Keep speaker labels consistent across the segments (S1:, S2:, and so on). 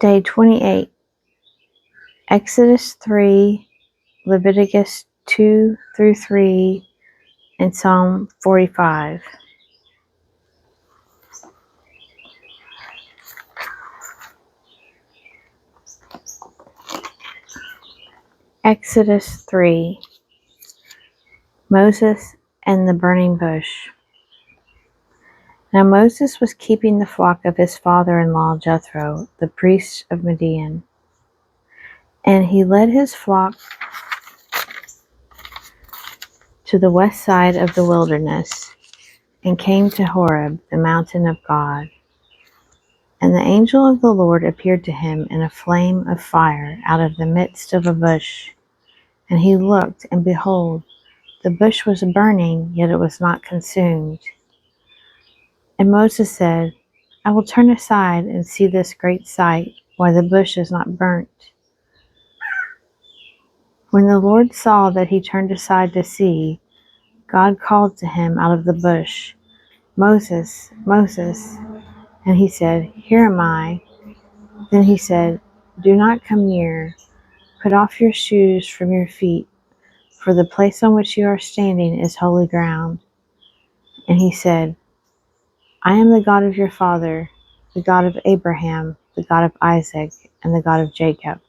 S1: Day 28, Exodus 3, Leviticus 2 through 3, and Psalm 45. Exodus 3, Moses and the burning bush. Now Moses was keeping the flock of his father-in-law Jethro, the priest of Midian. And he led his flock to the west side of the wilderness, and came to Horeb, the mountain of God. And the angel of the Lord appeared to him in a flame of fire out of the midst of a bush. And he looked, and behold, the bush was burning, yet it was not consumed. And Moses said, I will turn aside and see this great sight, why the bush is not burnt. When the Lord saw that he turned aside to see, God called to him out of the bush, Moses, Moses. And he said, Here am I. Then he said, Do not come near. Put off your shoes from your feet, for the place on which you are standing is holy ground. And he said, I am the God of your father, the God of Abraham, the God of Isaac, and the God of Jacob.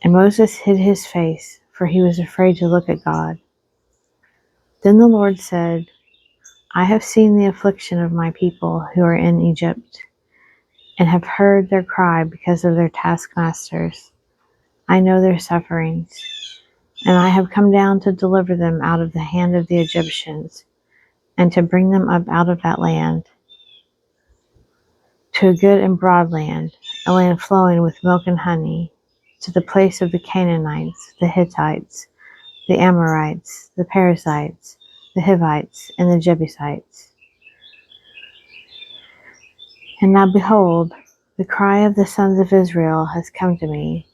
S1: And Moses hid his face, for he was afraid to look at God. Then the Lord said, I have seen the affliction of my people who are in Egypt, and have heard their cry because of their taskmasters. I know their sufferings, and I have come down to deliver them out of the hand of the Egyptians, and to bring them up out of that land to a good and broad land, a land flowing with milk and honey, to the place of the Canaanites, the Hittites, the Amorites, the Perizzites, the Hivites, and the Jebusites. And now behold, the cry of the sons of Israel has come to me,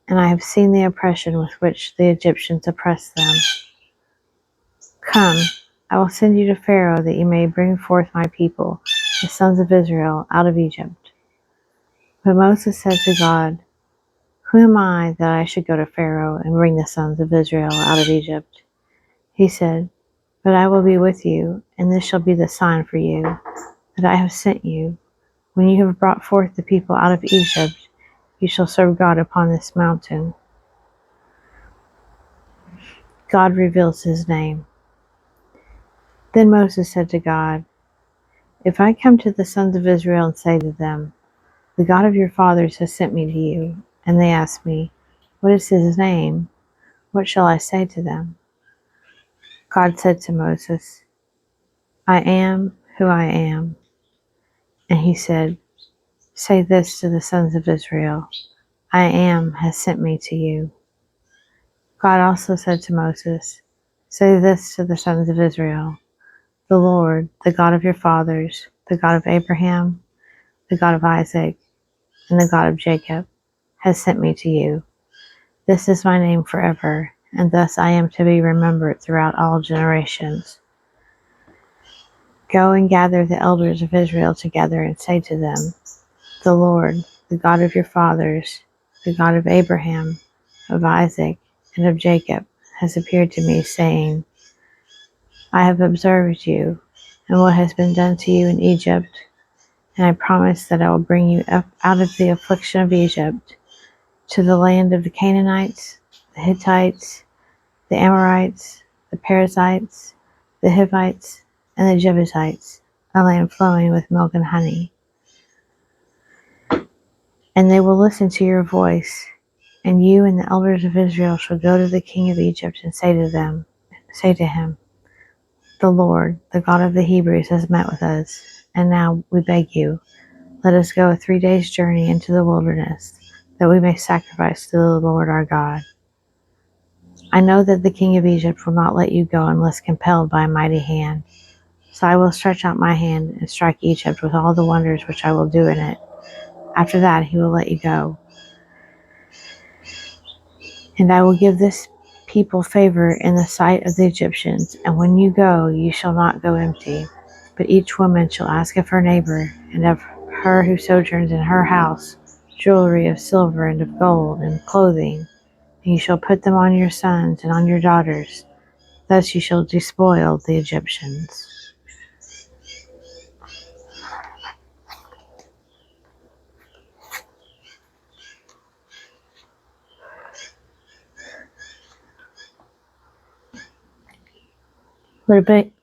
S1: and I have seen the oppression with which the Egyptians oppress them. Come, I will send you to Pharaoh, that you may bring forth my people, the sons of Israel, out of Egypt. But Moses said to God, Who am I that I should go to Pharaoh and bring the sons of Israel out of Egypt? He said, But I will be with you, and this shall be the sign for you, that I have sent you. When you have brought forth the people out of Egypt, you shall serve God upon this mountain. God reveals his name. Then Moses said to God, If I come to the sons of Israel and say to them, The God of your fathers has sent me to you, and they ask me, What is his name? What shall I say to them? God said to Moses, I am who I am. And he said, Say this to the sons of Israel, I am has sent me to you. God also said to Moses, Say this to the sons of Israel, The Lord, the God of your fathers, the God of Abraham, the God of Isaac, and the God of Jacob, has sent me to you. This is my name forever, and thus I am to be remembered throughout all generations. Go and gather the elders of Israel together and say to them, The Lord, the God of your fathers, the God of Abraham, of Isaac, and of Jacob, has appeared to me, saying, I have observed you, and what has been done to you in Egypt, and I promise that I will bring you up out of the affliction of Egypt to the land of the Canaanites, the Hittites, the Amorites, the Perizzites, the Hivites, and the Jebusites, a land flowing with milk and honey. And they will listen to your voice, and you and the elders of Israel shall go to the king of Egypt and say to him, The Lord, the God of the Hebrews, has met with us, and now we beg you, let us go a 3 days' journey into the wilderness, that we may sacrifice to the Lord our God. I know that the king of Egypt will not let you go unless compelled by a mighty hand. So I will stretch out my hand and strike Egypt with all the wonders which I will do in it. After that he will let you go. And I will give this people favor in the sight of the Egyptians, and when you go, you shall not go empty, but each woman shall ask of her neighbor and of her who sojourns in her house jewelry of silver and of gold, and clothing, and you shall put them on your sons and on your daughters. Thus you shall despoil the Egyptians.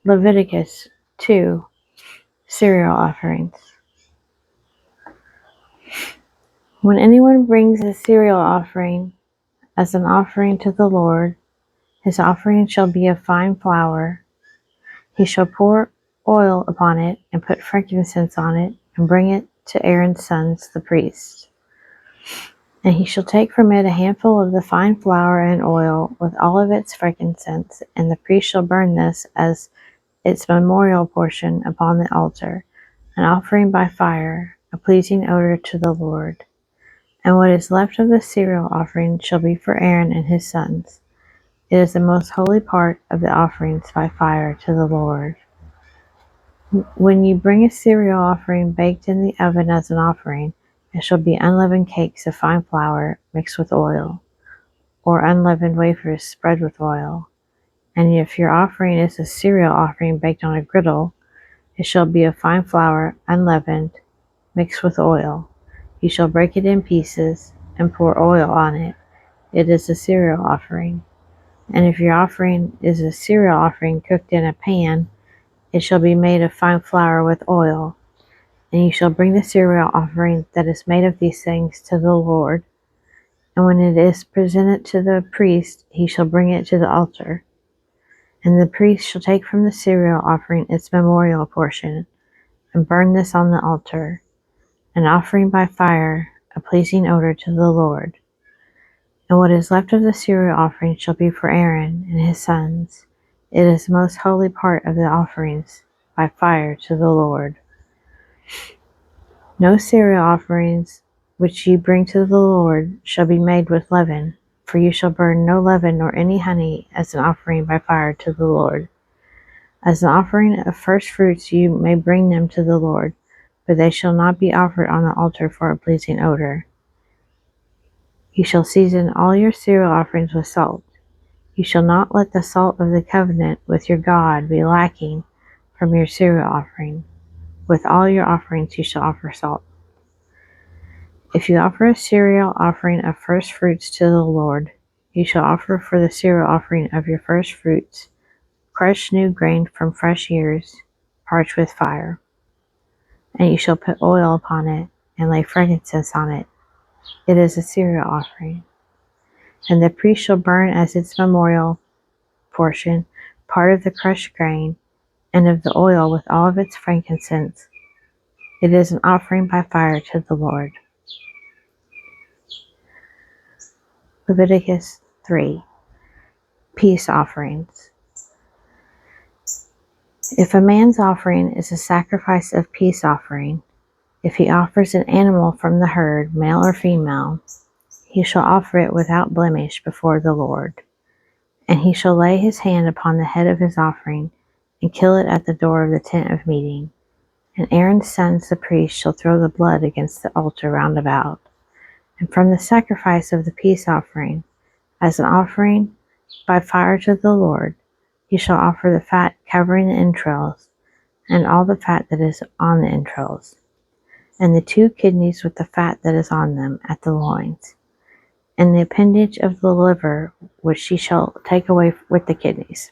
S1: Leviticus 2. Cereal offerings. When anyone brings a cereal offering as an offering to the Lord, his offering shall be of fine flour. He shall pour oil upon it, and put frankincense on it, and bring it to Aaron's sons the priests. And he shall take from it a handful of the fine flour and oil, with all of its frankincense, and the priest shall burn this as its memorial portion upon the altar, an offering by fire, a pleasing odor to the Lord. And what is left of the cereal offering shall be for Aaron and his sons. It is the most holy part of the offerings by fire to the Lord. When you bring a cereal offering baked in the oven as an offering, it shall be unleavened cakes of fine flour mixed with oil, or unleavened wafers spread with oil. And if your offering is a cereal offering baked on a griddle, it shall be of fine flour, unleavened, mixed with oil. You shall break it in pieces, and pour oil on it. It is a cereal offering. And if your offering is a cereal offering cooked in a pan, it shall be made of fine flour with oil. And you shall bring the cereal offering that is made of these things to the Lord. And when it is presented to the priest, he shall bring it to the altar. And the priest shall take from the cereal offering its memorial portion, and burn this on the altar, an offering by fire, a pleasing odor to the Lord. And what is left of the cereal offering shall be for Aaron and his sons. It is the most holy part of the offerings by fire to the Lord. No cereal offerings which ye bring to the Lord shall be made with leaven, for you shall burn no leaven nor any honey as an offering by fire to the Lord. As an offering of first fruits you may bring them to the Lord, but they shall not be offered on the altar for a pleasing odor. You shall season all your cereal offerings with salt. You shall not let the salt of the covenant with your God be lacking from your cereal offering. With all your offerings you shall offer salt. If you offer a cereal offering of first fruits to the Lord, you shall offer for the cereal offering of your first fruits crushed new grain from fresh ears, parched with fire. And you shall put oil upon it, and lay frankincense on it. It is a cereal offering. And the priest shall burn as its memorial portion part of the crushed grain, and of the oil with all of its frankincense. It is an offering by fire to the Lord. Leviticus 3. Peace offerings. If a man's offering is a sacrifice of peace offering, if he offers an animal from the herd, male or female, he shall offer it without blemish before the Lord. And he shall lay his hand upon the head of his offering, and kill it at the door of the tent of meeting. And Aaron's sons the priests shall throw the blood against the altar round about. And from the sacrifice of the peace offering, as an offering by fire to the Lord, he shall offer the fat covering the entrails, and all the fat that is on the entrails, and the 2 kidneys with the fat that is on them at the loins, and the appendage of the liver which he shall take away with the kidneys.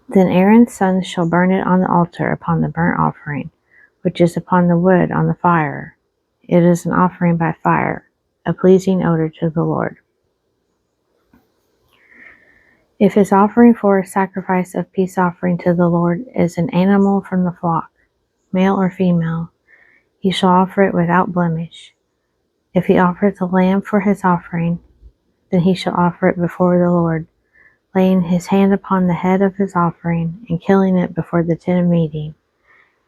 S1: Then Aaron's sons shall burn it on the altar upon the burnt offering, which is upon the wood on the fire. It is an offering by fire, a pleasing odor to the Lord. If his offering for a sacrifice of peace offering to the Lord is an animal from the flock, male or female, he shall offer it without blemish. If he offers a lamb for his offering, then he shall offer it before the Lord, laying his hand upon the head of his offering, and killing it before the tent of meeting.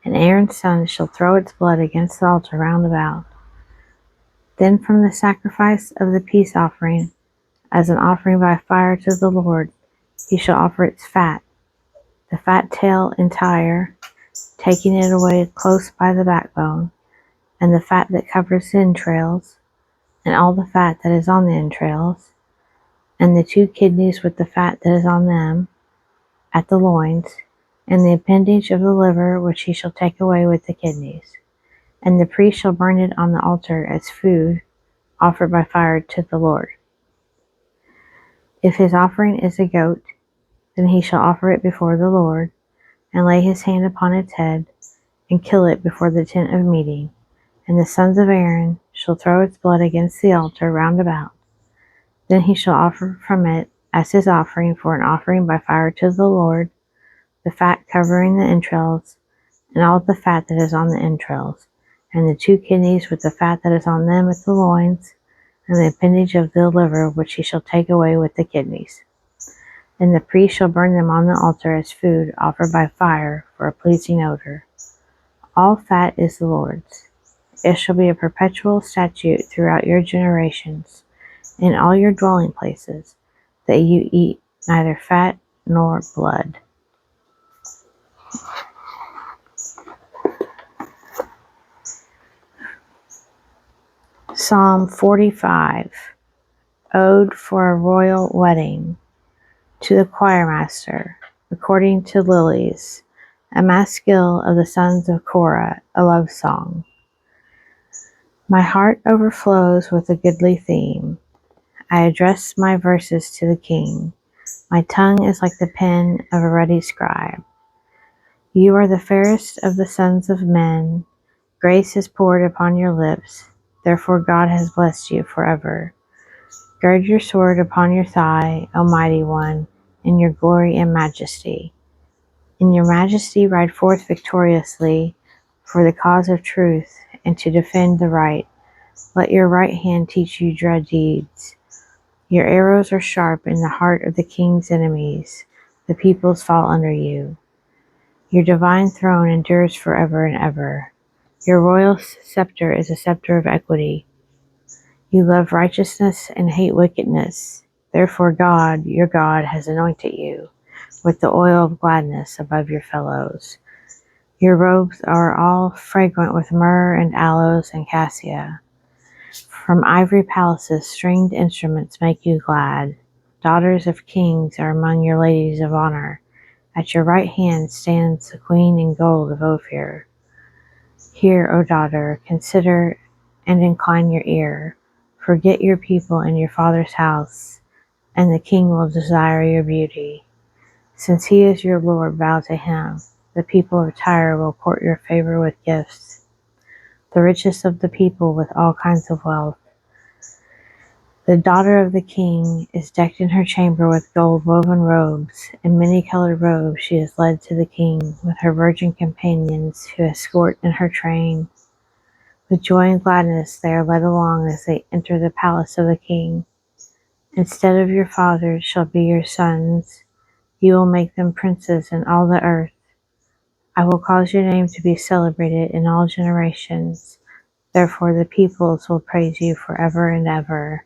S1: And Aaron's sons shall throw its blood against the altar round about. Then from the sacrifice of the peace offering, as an offering by fire to the Lord, he shall offer its fat, the fat tail entire, taking it away close by the backbone, and the fat that covers the entrails, and all the fat that is on the entrails, and the 2 kidneys with the fat that is on them, at the loins, and the appendage of the liver which he shall take away with the kidneys. And the priest shall burn it on the altar as food offered by fire to the Lord. If his offering is a goat, then he shall offer it before the Lord, and lay his hand upon its head, and kill it before the tent of meeting. And the sons of Aaron shall throw its blood against the altar round about. Then he shall offer from it as his offering for an offering by fire to the Lord, the fat covering the entrails, and all the fat that is on the entrails, and the 2 kidneys with the fat that is on them at the loins, and the appendage of the liver which he shall take away with the kidneys. And the priest shall burn them on the altar as food offered by fire for a pleasing odor. All fat is the Lord's. It shall be a perpetual statute throughout your generations, in all your dwelling places, that you eat neither fat nor blood. Psalm 45. Ode for a Royal Wedding. To the choirmaster, according to Lilies, a maskil of the sons of Korah, a love song. My heart overflows with a goodly theme. I address my verses to the king. My tongue is like the pen of a ready scribe. You are the fairest of the sons of men. Grace is poured upon your lips. Therefore God has blessed you forever. Gird your sword upon your thigh, O mighty one, in your glory and majesty. In your majesty ride forth victoriously for the cause of truth and to defend the right. Let your right hand teach you dread deeds. Your arrows are sharp in the heart of the king's enemies. The peoples fall under you. Your divine throne endures forever and ever. Your royal scepter is a scepter of equity. You love righteousness and hate wickedness. Therefore God, your God, has anointed you with the oil of gladness above your fellows. Your robes are all fragrant with myrrh and aloes and cassia. From ivory palaces stringed instruments make you glad. Daughters of kings are among your ladies of honor. At your right hand stands the queen in gold of Ophir. Hear, O daughter, consider and incline your ear. Forget your people and your father's house, and the king will desire your beauty. Since he is your Lord, bow to him. The people of Tyre will court your favor with gifts, the richest of the people with all kinds of wealth. The daughter of the king is decked in her chamber with gold woven robes. In many-colored robes she is led to the king, with her virgin companions who escort in her train. With joy and gladness they are led along as they enter the palace of the king. Instead of your fathers shall be your sons. You will make them princes in all the earth. I will cause your name to be celebrated in all generations. Therefore the peoples will praise you forever and ever.